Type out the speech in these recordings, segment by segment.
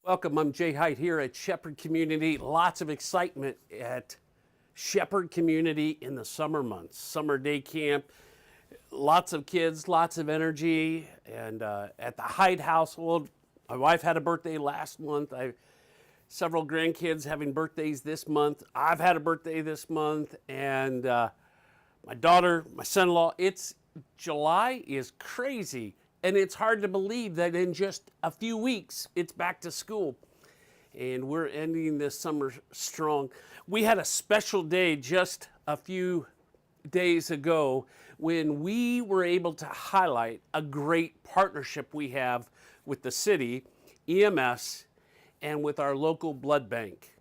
Welcome, I'm Jay Height here at Shepherd Community. Lots of excitement at Shepherd Community in the summer months. Summer day camp, lots of kids, lots of energy. And at the Height household, my wife had a birthday last month. Several grandkids having birthdays this month. I've had a birthday this month. And my daughter, my son-in-law, July is crazy. And it's hard to believe that in just a few weeks, it's back to school. And we're ending this summer strong. We had a special day just a few days ago when we were able to highlight a great partnership we have with the city, EMS, and with our local blood bank.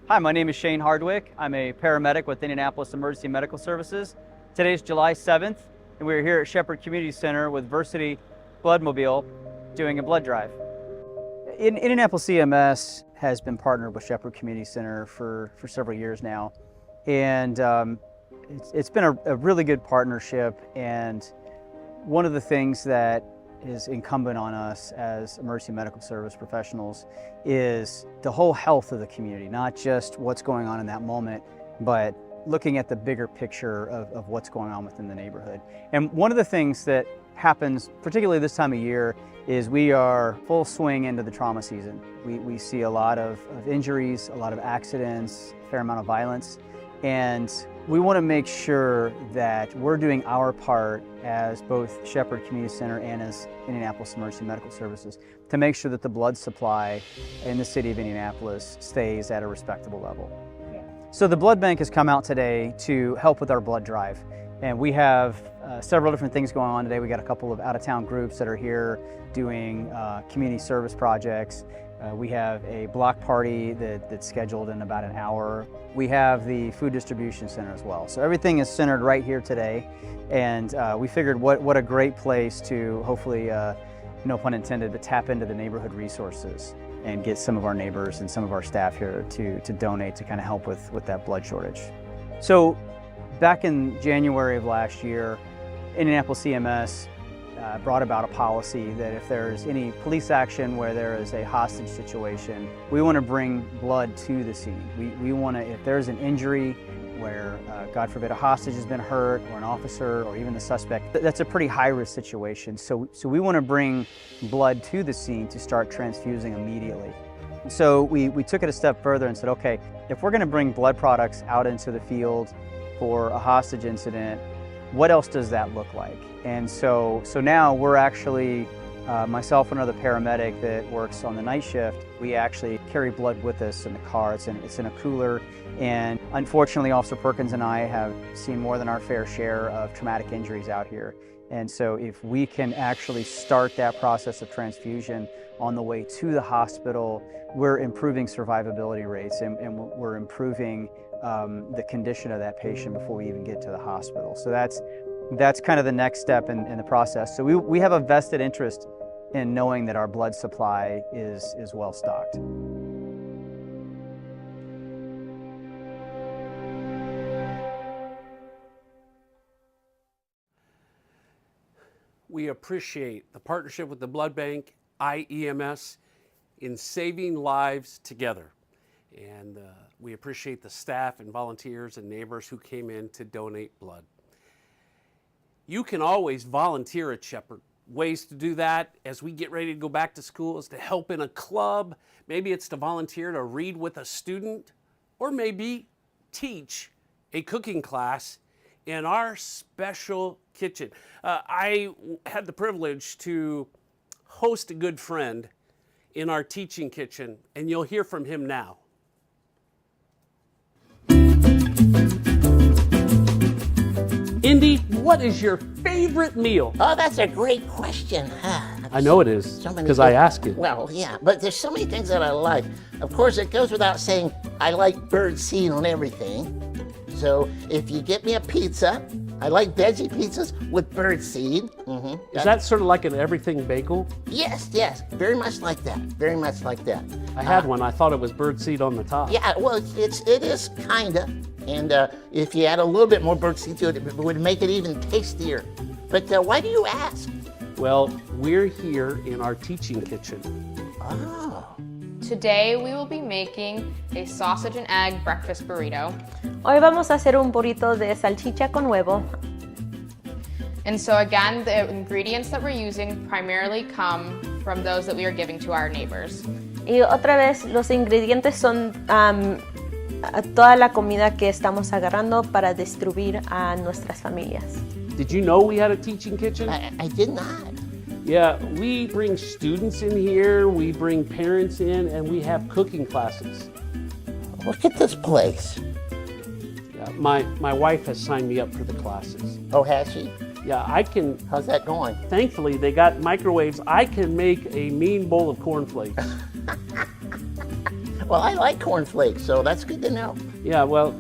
Hi, my name is Shane Hardwick. I'm a paramedic with Indianapolis Emergency Medical Services. Today's July 7th, and we're here at Shepherd Community Center with Versity Bloodmobile doing a blood drive. Indianapolis EMS has been partnered with Shepherd Community Center for several years now, and it's been a really good partnership. And one of the things that is incumbent on us as emergency medical service professionals is the whole health of the community, not just what's going on in that moment, but looking at the bigger picture of what's going on within the neighborhood. And one of the things that happens, particularly this time of year, is we are full swing into the trauma season. We see a lot of injuries, a lot of accidents, a fair amount of violence, and we want to make sure that we're doing our part as both Shepherd Community Center and as Indianapolis Emergency Medical Services to make sure that the blood supply in the city of Indianapolis stays at a respectable level. So the blood bank has come out today to help with our blood drive, and we have several different things going on today. We got a couple of out-of-town groups that are here doing community service projects. We have a block party that's scheduled in about an hour. We have the food distribution center as well. So everything is centered right here today, and we figured what a great place to hopefully, no pun intended, but tap into the neighborhood resources and get some of our neighbors and some of our staff here to donate to kind of help with that blood shortage. So back in January of last year, Indianapolis EMS brought about a policy that if there's any police action where there is a hostage situation, we want to bring blood to the scene. We want to, if there's an injury where, God forbid, a hostage has been hurt, or an officer, or even the suspect, that's a pretty high-risk situation. So we want to bring blood to the scene to start transfusing immediately. So we took it a step further and said, okay, if we're going to bring blood products out into the field for a hostage incident, what else does that look like? And so now we're actually, myself and another paramedic that works on the night shift, we actually carry blood with us in the car. It's in a cooler, and unfortunately Officer Perkins and I have seen more than our fair share of traumatic injuries out here. And so if we can actually start that process of transfusion on the way to the hospital, we're improving survivability rates, and we're improving the condition of that patient before we even get to the hospital. So that's kind of the next step in the process. So we have a vested interest in knowing that our blood supply is well stocked. We appreciate the partnership with the blood bank, IEMS, in saving lives together. And we appreciate the staff and volunteers and neighbors who came in to donate blood. You can always volunteer at Shepherd. Ways to do that as we get ready to go back to school is to help in a club. Maybe it's to volunteer to read with a student, or maybe teach a cooking class in our special kitchen. I had the privilege to host a good friend in our teaching kitchen, and you'll hear from him now. Indy, what is your favorite meal? Oh, that's a great question. I know it is, because I asked you. Well, yeah, but there's so many things that I like. Of course, it goes without saying, I like bird seed on everything. So if you get me a pizza, I like veggie pizzas with bird seed. Is that sort of like an everything bagel? Yes, very much like that, very much like that. I had one, I thought it was bird seed on the top. Yeah, well, it is kinda. And if you add a little bit more bird seed to it, it would make it even tastier. But why do you ask? Well, we're here in our teaching kitchen. Oh. Today we will be making a sausage and egg breakfast burrito. Hoy vamos a hacer un burrito de salchicha con huevo. And so again, the ingredients that we're using primarily come from those that we are giving to our neighbors. Y otra vez, los ingredientes son toda la comida que estamos agarrando para distribuir a nuestras familias. Did you know we had a teaching kitchen? I did not. Yeah, we bring students in here, we bring parents in, and we have cooking classes. Look at this place. Yeah, my wife has signed me up for the classes. Oh, has she? Yeah, I can, How's that going? thankfully they got microwaves. I can make a mean bowl of cornflakes. Well, I like cornflakes, so that's good to know. Yeah, well,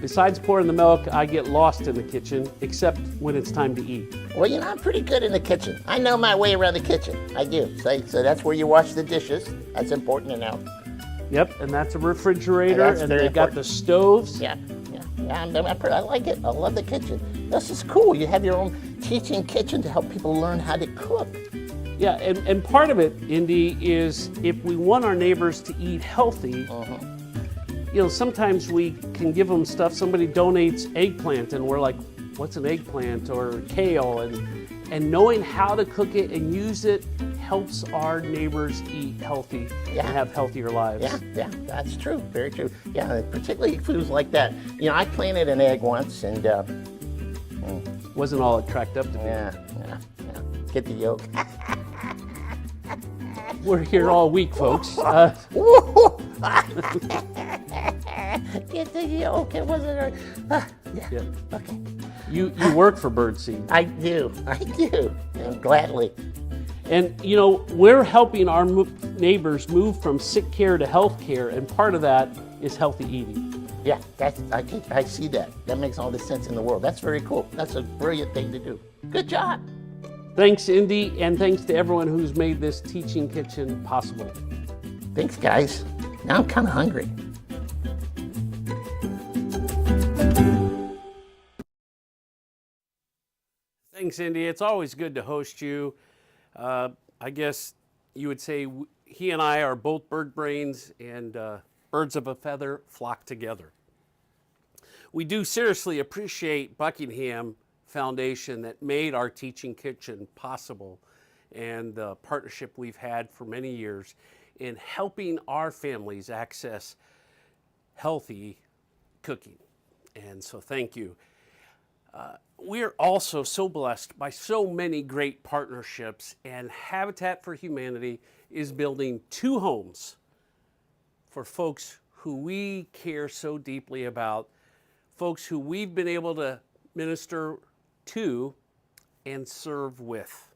besides pouring the milk, I get lost in the kitchen, except when it's time to eat. Well, you know, I'm pretty good in the kitchen. I know my way around the kitchen. I do. So that's where you wash the dishes. That's important to know. Yep, and that's a refrigerator, That's and very they got important. the stoves. Yeah. I like it. I love the kitchen. This is cool. You have your own teaching kitchen to help people learn how to cook. Yeah, and part of it, Indy, is if we want our neighbors to eat healthy, you know, sometimes we can give them stuff. Somebody donates eggplant, and we're like, what's an eggplant or kale? And knowing how to cook it and use it helps our neighbors eat healthy and have healthier lives. Yeah, that's true. Very true. Yeah, particularly foods like that. You know, I planted an egg once, and Wasn't all it cracked up to be. yeah. Get the yolk. We're here all week, folks. Get the yolk. It wasn't. Yeah. Okay. You work for Birdseed. I do, and gladly. And, you know, we're helping our neighbors move from sick care to health care, and part of that is healthy eating. Yeah, I see that. That makes all the sense in the world. That's very cool. That's a brilliant thing to do. Good job. Thanks, Indy, and thanks to everyone who's made this teaching kitchen possible. Thanks, guys. Now I'm kind of hungry. Thanks, Indy. It's always good to host you. I guess you would say he and I are both bird brains, and birds of a feather flock together. We do seriously appreciate Buckingham Foundation that made our teaching kitchen possible, and the partnership we've had for many years in helping our families access healthy cooking. And so thank you. We're also so blessed by so many great partnerships, and Habitat for Humanity is building 2 homes for folks who we care so deeply about, folks who we've been able to minister to and serve with.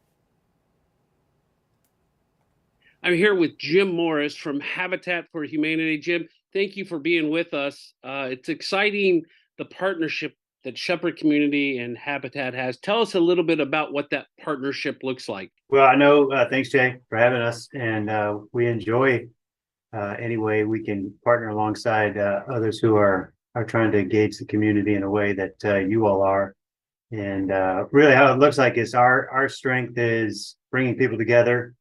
I'm here with Jim Morris from Habitat for Humanity. Jim, thank you for being with us. It's exciting, the partnership that Shepherd Community and Habitat has. Tell us a little bit about what that partnership looks like. Well, I know, thanks, Jay, for having us. And we enjoy any way we can partner alongside others who are trying to engage the community in a way that you all are. And really how it looks like is our strength is bringing people together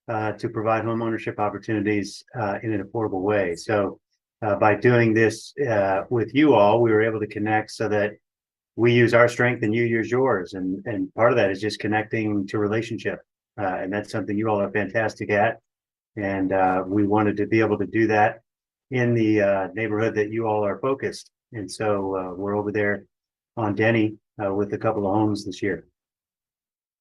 to provide home ownership opportunities in an affordable way. So by doing this with you all, we were able to connect so that we use our strength and you use yours. And part of that is just connecting to relationship. And that's something you all are fantastic at. And we wanted to be able to do that in the neighborhood that you all are focused. And so we're over there on Denny with a couple of homes this year.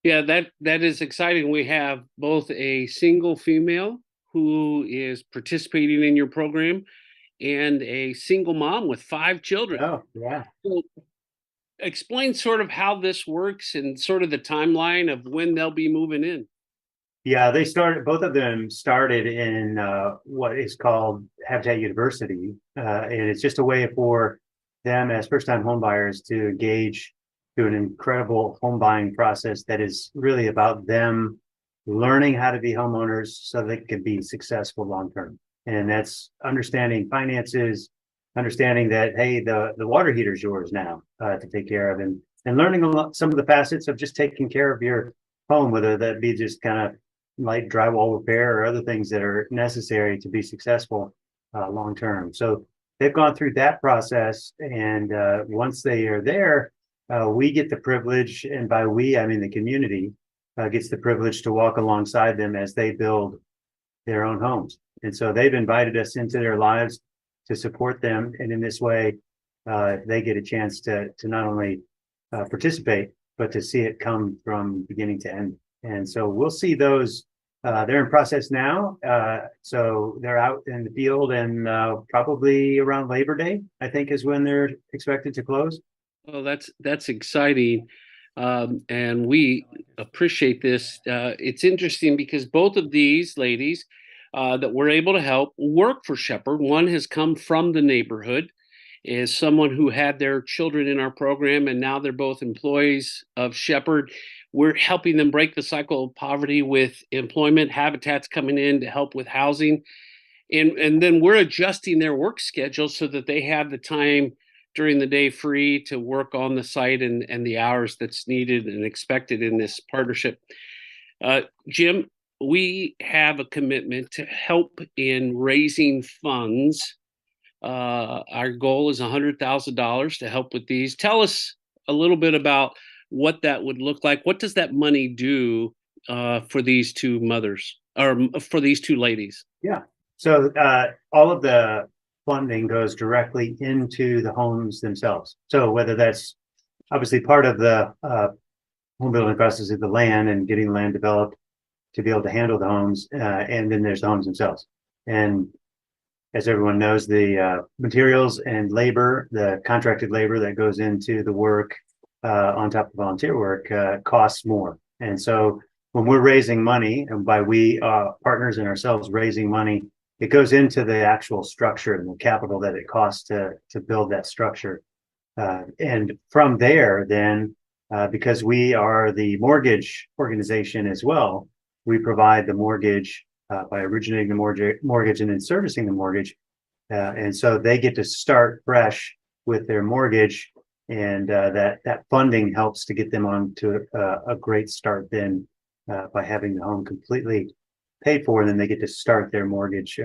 Yeah, that is exciting. We have both a single female who is participating in your program and a single mom with 5 children. Oh, yeah. So explain sort of how this works and sort of the timeline of when they'll be moving in. Yeah, both of them started in what is called Habitat University. And it's just a way for them as first-time home buyers to engage to an incredible home buying process that is really about them learning how to be homeowners so they can be successful long-term. And that's understanding finances, understanding that, hey, the water heater is yours now to take care of, and learning some of the facets of just taking care of your home, whether that be just kind of light drywall repair or other things that are necessary to be successful long term. So they've gone through that process, and once they are there, we get the privilege, and by we I mean the community gets the privilege to walk alongside them as they build their own homes. And so they've invited us into their lives to support them, and in this way, they get a chance to not only participate, but to see it come from beginning to end. And so we'll see those. They're in process now, so they're out in the field, and probably around Labor Day, I think, is when they're expected to close. Well, that's exciting, and we appreciate this. It's interesting because both of these ladies that we're able to help work for Shepherd. One has come from the neighborhood, is someone who had their children in our program, and now they're both employees of Shepherd. We're helping them break the cycle of poverty with employment. Habitat's coming in to help with housing. And then we're adjusting their work schedule so that they have the time during the day free to work on the site and the hours that's needed and expected in this partnership. Jim, we have a commitment to help in raising funds. Our goal is $100,000 to help with these. Tell us a little bit about what that would look like. What does that money do for these two mothers, or for these two ladies? Yeah. So all of the funding goes directly into the homes themselves. So whether that's obviously part of the home building process of the land and getting the land developed to be able to handle the homes, and then there's the homes themselves. And as everyone knows, the materials and labor, the contracted labor that goes into the work on top of volunteer work costs more. And so when we're raising money, and by we partners and ourselves raising money, it goes into the actual structure and the capital that it costs to build that structure. And from there, then, because we are the mortgage organization as well, we provide the mortgage by originating the mortgage and then servicing the mortgage. And so they get to start fresh with their mortgage, and that funding helps to get them on to a great start then by having the home completely paid for, and then they get to start their mortgage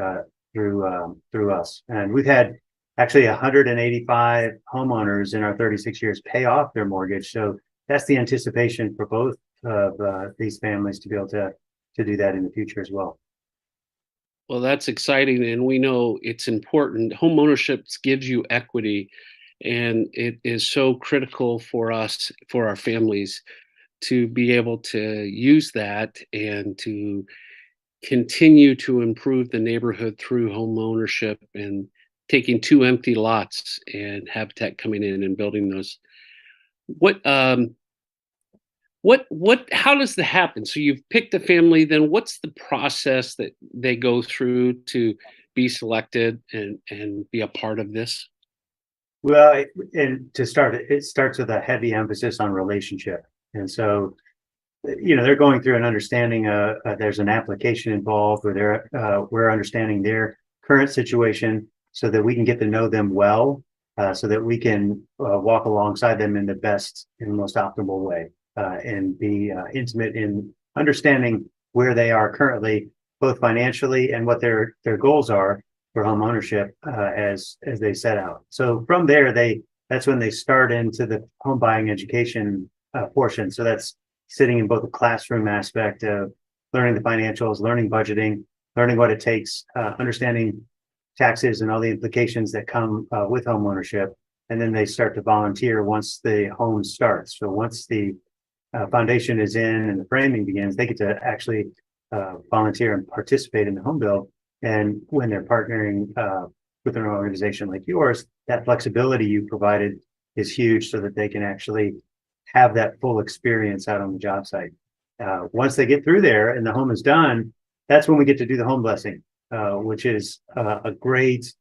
through us. And we've had actually 185 homeowners in our 36 years pay off their mortgage. So that's the anticipation for both of these families to be able to do that in the future as well. Well, that's exciting, and we know it's important. Home ownership gives you equity, and it is so critical for us, for our families, to be able to use that and to continue to improve the neighborhood through home ownership and taking two empty lots and Habitat coming in and building those. How does that happen? So you've picked a family, then what's the process that they go through to be selected and be a part of this? Well, and to start, it starts with a heavy emphasis on relationship. And so, they're going through an understanding, there's an application involved where we're understanding their current situation so that we can get to know them well, so that we can walk alongside them in the best and most optimal way, and be intimate in understanding where they are currently, both financially and what their goals are for home ownership as they set out. So from there, that's when they start into the home buying education portion. So that's sitting in both the classroom aspect of learning the financials, learning budgeting, learning what it takes, understanding taxes and all the implications that come with home ownership. And then they start to volunteer once the home starts. So once the foundation is in and the framing begins, they get to actually volunteer and participate in the home build. And when they're partnering with an organization like yours, that flexibility you provided is huge so that they can actually have that full experience out on the job site. Once they get through there and the home is done, that's when we get to do the home blessing, which is a great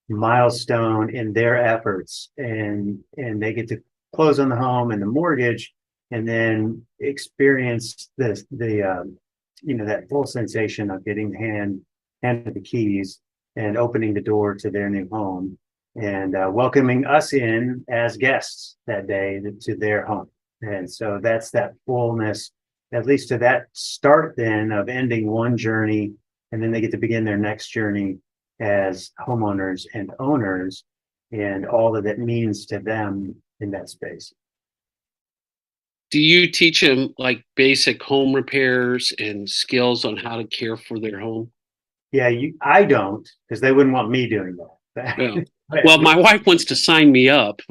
milestone in their efforts. And they get to close on the home and the mortgage, and then experience that full sensation of getting handed the keys and opening the door to their new home, and welcoming us in as guests that day to their home. And so that's that fullness at least to that start then of ending one journey, and then they get to begin their next journey as homeowners and owners, and all that it means to them in that space. Do you teach them like basic home repairs and skills on how to care for their home? Yeah, I don't, because they wouldn't want me doing Yeah. that. But Well, my wife wants to sign me up.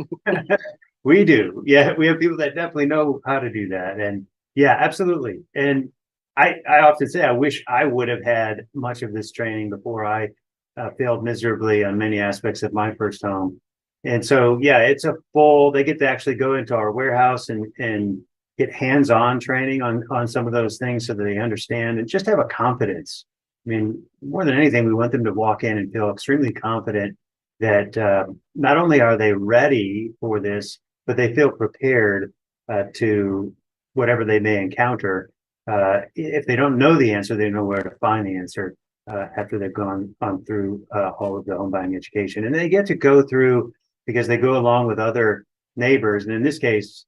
we do. Yeah, we have people that definitely know how to do that. And yeah, absolutely. And I often say I wish I would have had much of this training before I failed miserably on many aspects of my first home. And so, yeah, it's a full, they get to actually go into our warehouse and get hands-on training on some of those things so that they understand and just have a confidence. I mean, more than anything, we want them to walk in and feel extremely confident that not only are they ready for this, but they feel prepared to whatever they may encounter. If they don't know the answer, they know where to find the answer after they've gone through all of the home buying education. And they get to go through, because they go along with other neighbors. And in this case,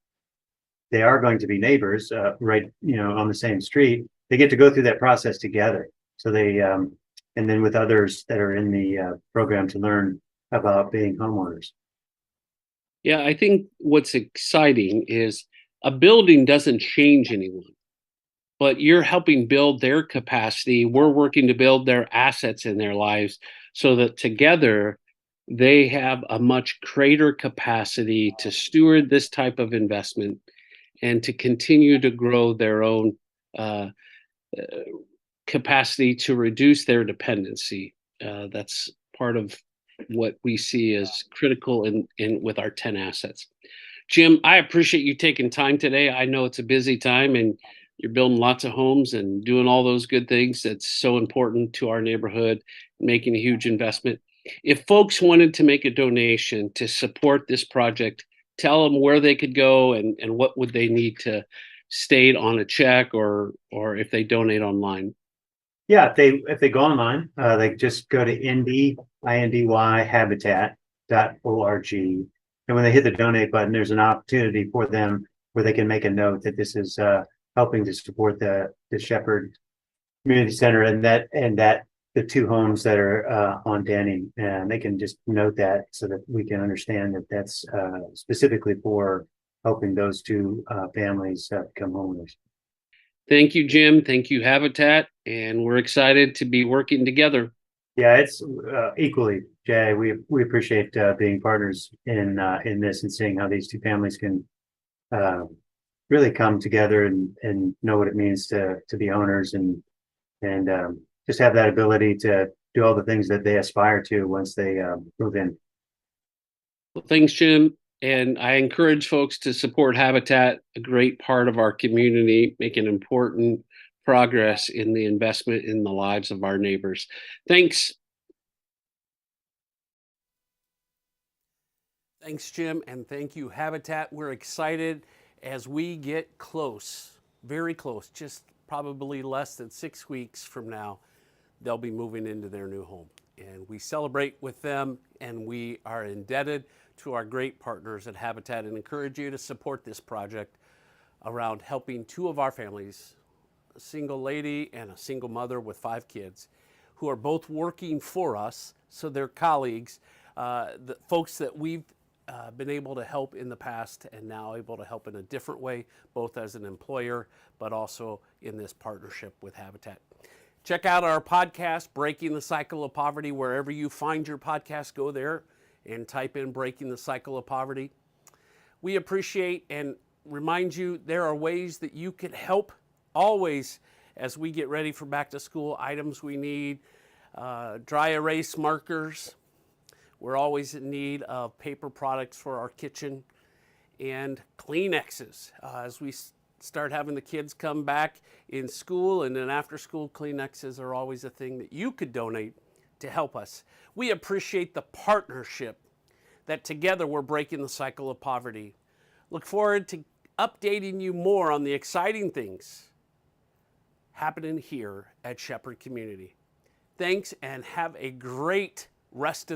they are going to be neighbors, right, on the same street. They get to go through that process together. So they, and then with others that are in the program to learn about being homeowners. Yeah, I think what's exciting is a building doesn't change anyone, but you're helping build their capacity. We're working to build their assets in their lives so that together they have a much greater capacity to steward this type of investment and to continue to grow their own uh, capacity to reduce their dependency. That's part of what we see as critical in with our 10 assets. Jim, I appreciate you taking time today. I know it's a busy time and you're building lots of homes and doing all those good things that's so important to our neighborhood, making a huge investment. If folks wanted to make a donation to support this project, tell them where they could go and what would they need to state on a check or if they donate online. Yeah, if they go online, they just go to indyhabitat.org. And when they hit the donate button, there's an opportunity for them where they can make a note that this is helping to support the Shepherd Community Center and that the two homes that are on Danning, and they can just note that so that we can understand that that's specifically for helping those two families become homeowners. Thank you, Jim. Thank you, Habitat. And we're excited to be working together. Yeah, it's equally, Jay. We appreciate being partners in this and seeing how these two families can really come together and know what it means to be owners and just have that ability to do all the things that they aspire to once they move in. Well, thanks, Jim. And I encourage folks to support Habitat, a great part of our community, making important progress in the investment in the lives of our neighbors. Thanks. Thanks, Jim, and thank you, Habitat. We're excited as we get close, very close, just probably less than 6 weeks from now, they'll be moving into their new home. And we celebrate with them, and we are indebted to our great partners at Habitat and encourage you to support this project around helping two of our families, a single lady and a single mother with 5 kids, who are both working for us. So they're colleagues, the folks that we've been able to help in the past and now able to help in a different way, both as an employer, but also in this partnership with Habitat. Check out our podcast, Breaking the Cycle of Poverty, wherever you find your podcast. Go there and type in Breaking the Cycle of Poverty. We appreciate and remind you there are ways that you can help always as we get ready for back to school. Items we need, dry erase markers. We're always in need of paper products for our kitchen and Kleenexes. As we start having the kids come back in school and then after school, Kleenexes are always a thing that you could donate to help us. We appreciate the partnership that together we're breaking the cycle of poverty. Look forward to updating you more on the exciting things happening here at Shepherd Community. Thanks and have a great rest of